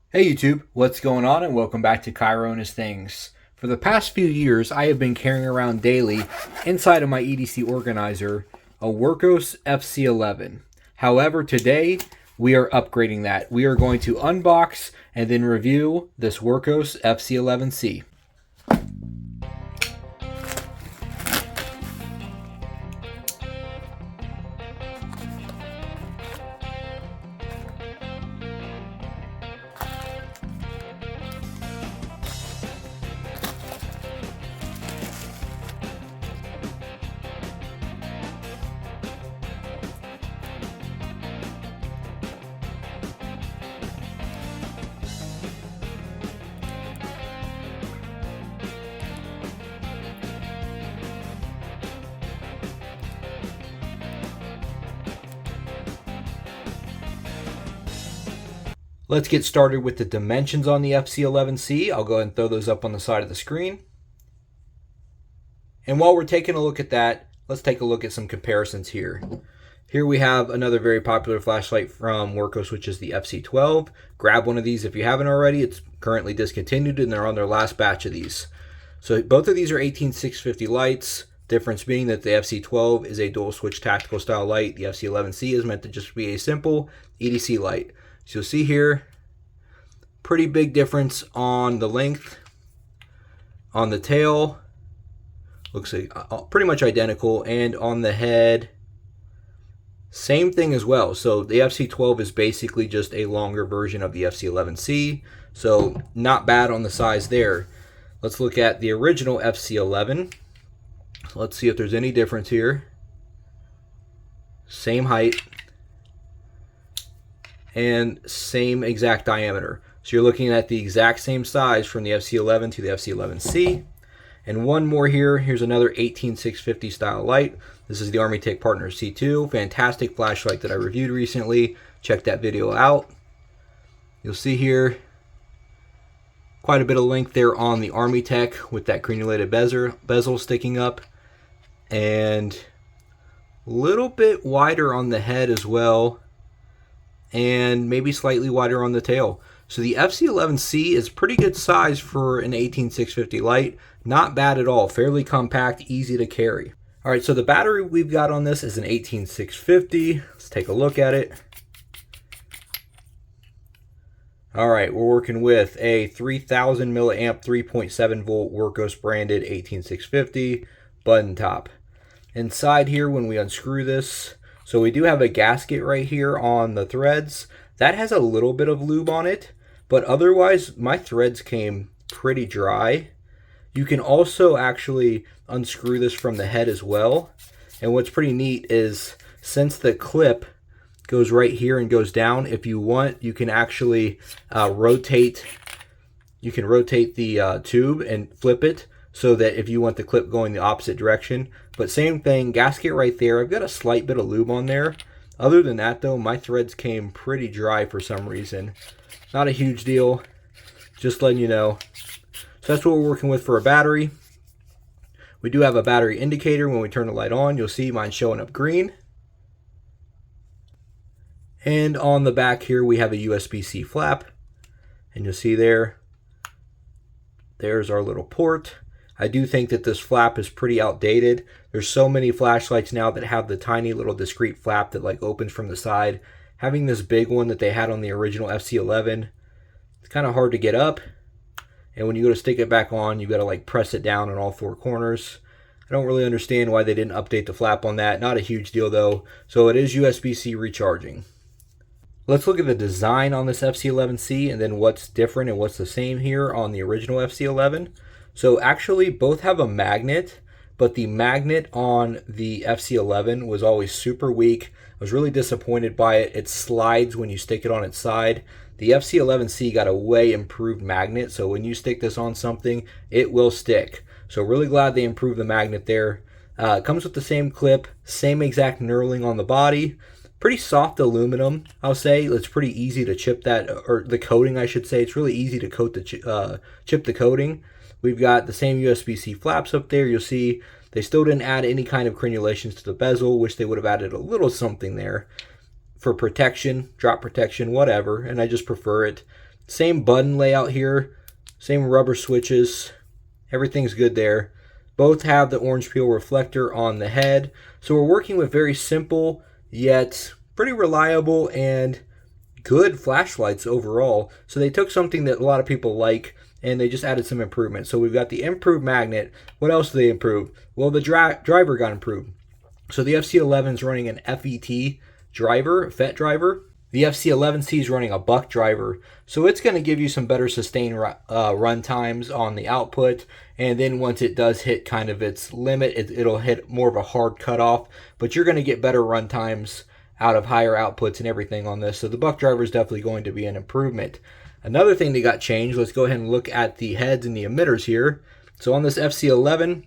Hey YouTube, what's going on and welcome back to Chironis Things. For the past few years, I have been carrying around daily inside of my EDC organizer a Wurkkos FC11. However, today we are upgrading that. We are going to unbox and then review this Wurkkos FC11C. Let's get started with the dimensions on the FC11C. I'll go ahead and throw those up on the side of the screen. And while we're taking a look at that, let's take a look at some comparisons here. Here we have another very popular flashlight from Wurkkos, which is the FC12. Grab one of these if you haven't already. It's currently discontinued and they're on their last batch of these. So both of these are 18650 lights. Difference being that the FC12 is a dual switch tactical style light. The FC11C is meant to just be a simple EDC light. So you'll see here, pretty big difference on the length, on the tail, looks like pretty much identical, and on the head, same thing as well. So the FC12 is basically just a longer version of the FC11C, so not bad on the size there. Let's look at the original FC11. So let's see if there's any difference here. Same height and same exact diameter. So you're looking at the exact same size from the FC11 to the FC11C. And one more here. Here's another 18650 style light. This is the Army-Tech Partner C2. Fantastic flashlight that I reviewed recently. Check that video out. You'll see here quite a bit of length there on the Army-Tech with that crenulated bezel sticking up. And a little bit wider on the head as well, and maybe slightly wider on the tail. So the FC11C is pretty good size for an 18650 light. Not bad at all. Fairly compact, easy to carry. All right, so the battery we've got on this is an 18650. Let's take a look at it. All right, we're working with a 3000 milliamp 3.7 volt Wurkkos branded 18650 button top. Inside here, when we unscrew this, so we do have a gasket right here on the threads. That has a little bit of lube on it, but otherwise my threads came pretty dry. You can also actually unscrew this from the head as well. And what's pretty neat is, since the clip goes right here and goes down, if you want, you can actually rotate the tube and flip it, so that if you want the clip going the opposite direction. But same thing, gasket right there. I've got a slight bit of lube on there. Other than that though, my threads came pretty dry for some reason. Not a huge deal, just letting you know. So that's what we're working with for a battery. We do have a battery indicator. When we turn the light on, you'll see mine showing up green. And on the back here, we have a USB-C flap. And you'll see there's our little port. I do think that this flap is pretty outdated. There's so many flashlights now that have the tiny little discrete flap that like opens from the side. Having this big one that they had on the original FC11, it's kind of hard to get up. And when you go to stick it back on, you got to like press it down on all four corners. I don't really understand why they didn't update the flap on that. Not a huge deal though. So it is USB-C recharging. Let's look at the design on this FC11C and then what's different and what's the same here on the original FC11. So actually both have a magnet, but the magnet on the FC11 was always super weak. I was really disappointed by it. It slides when you stick it on its side. The FC11C got a way improved magnet, so when you stick this on something, it will stick. So really glad they improved the magnet there. It comes with the same clip, same exact knurling on the body. Pretty soft aluminum, I'll say. It's pretty easy to chip that, or the coating I should say. It's really easy to coat the chip the coating. We've got the same USB-C flaps up there. You'll see they still didn't add any kind of crenulations to the bezel. Wish they would have added a little something there for protection, drop protection, whatever. And I just prefer it. Same button layout here, same rubber switches, everything's good there. Both have the orange peel reflector on the head. So we're working with very simple yet pretty reliable and good flashlights overall. So they took something that a lot of people like and they just added some improvements. So we've got the improved magnet. What else did they improve? Well, the driver got improved. So the FC11 is running an FET driver, FET driver. The FC11C is running a buck driver, so it's going to give you some better sustained run times on the output, and then once it does hit kind of its limit, it'll hit more of a hard cutoff, but you're going to get better run times out of higher outputs and everything on this, so the buck driver is definitely going to be an improvement. Another thing that got changed, let's go ahead and look at the heads and the emitters here. So on this FC11,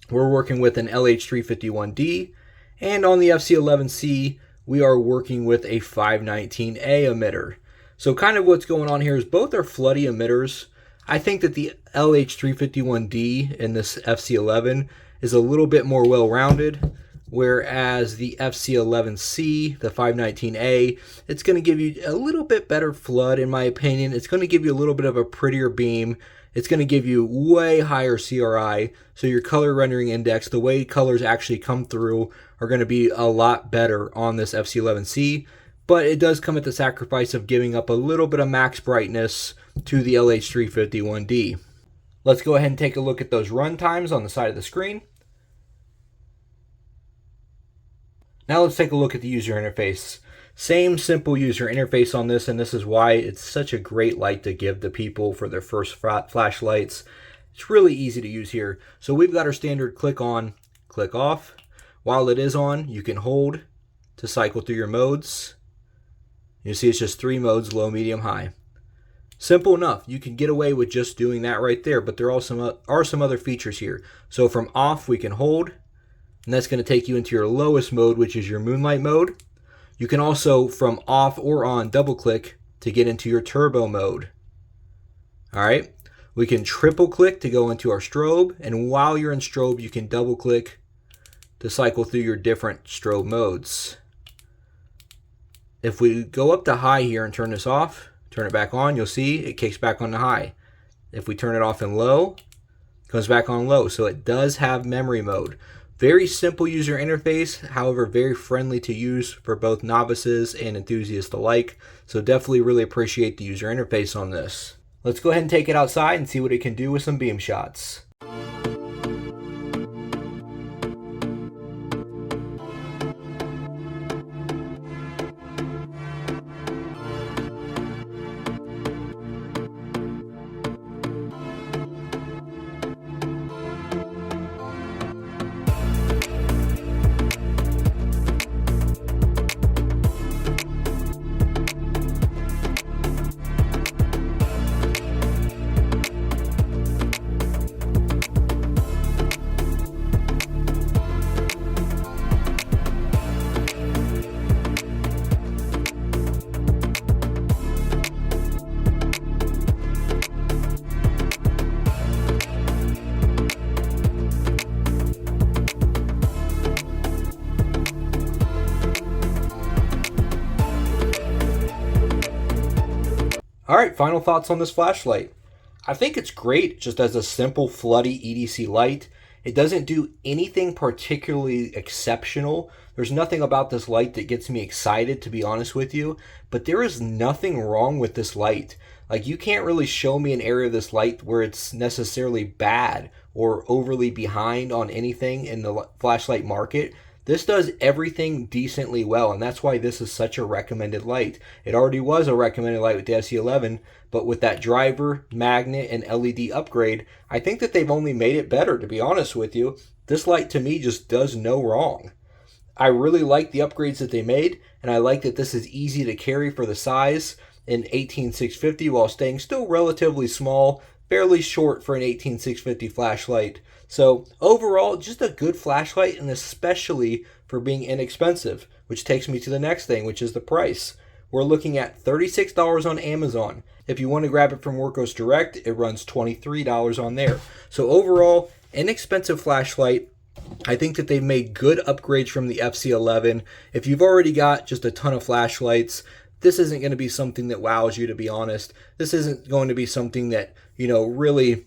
we're working with an LH351D, and on the FC11C, we are working with a 519A emitter. So kind of what's going on here is both are floody emitters. I think that the LH351D in this FC11 is a little bit more well-rounded, whereas the FC11C, the 519A, it's going to give you a little bit better flood in my opinion. It's going to give you a little bit of a prettier beam. It's going to give you way higher CRI, so your color rendering index, the way colors actually come through, are going to be a lot better on this FC11C, but it does come at the sacrifice of giving up a little bit of max brightness to the LH351D. Let's go ahead and take a look at those run times on the side of the screen. Now let's take a look at the user interface. Same simple user interface on this, and this is why it's such a great light to give to people for their first flashlights. It's really easy to use here. So we've got our standard click on, click off. While it is on, you can hold to cycle through your modes. You see it's just 3 modes, low, medium, high. Simple enough. You can get away with just doing that right there, but there are some other features here. So from off, we can hold, and that's going to take you into your lowest mode, which is your moonlight mode. You can also, from off or on, double click to get into your turbo mode. All right. We can triple click to go into our strobe, and while you're in strobe, you can double click to cycle through your different strobe modes. If we go up to high here and turn this off, turn it back on, you'll see it kicks back on to high. If we turn it off in low, it comes back on low. So it does have memory mode. Very simple user interface, however very friendly to use for both novices and enthusiasts alike. So definitely really appreciate the user interface on this. Let's go ahead and take it outside and see what it can do with some beam shots. All right, final thoughts on this flashlight. I think it's great just as a simple floody EDC light. It doesn't do anything particularly exceptional. There's nothing about this light that gets me excited, to be honest with you, but there is nothing wrong with this light. Like, you can't really show me an area of this light where it's necessarily bad or overly behind on anything in the flashlight market. This does everything decently well, and that's why this is such a recommended light. It already was a recommended light with the FC11, but with that driver, magnet, and LED upgrade, I think that they've only made it better, to be honest with you. This light, to me, just does no wrong. I really like the upgrades that they made, and I like that this is easy to carry for the size in 18650 while staying still relatively small, fairly short for an 18650 flashlight. So overall, just a good flashlight, and especially for being inexpensive, which takes me to the next thing, which is the price. We're looking at $36 on Amazon. If you want to grab it from Wurkkos Direct, it runs $23 on there. So overall, inexpensive flashlight. I think that they've made good upgrades from the FC11. If you've already got just a ton of flashlights, this isn't going to be something that wows you, to be honest. This isn't going to be something that, really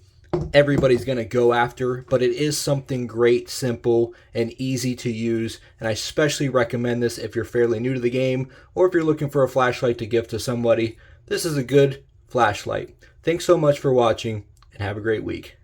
everybody's going to go after, but it is something great, simple, and easy to use, and I especially recommend this if you're fairly new to the game or if you're looking for a flashlight to gift to somebody. This is a good flashlight. Thanks so much for watching, and have a great week.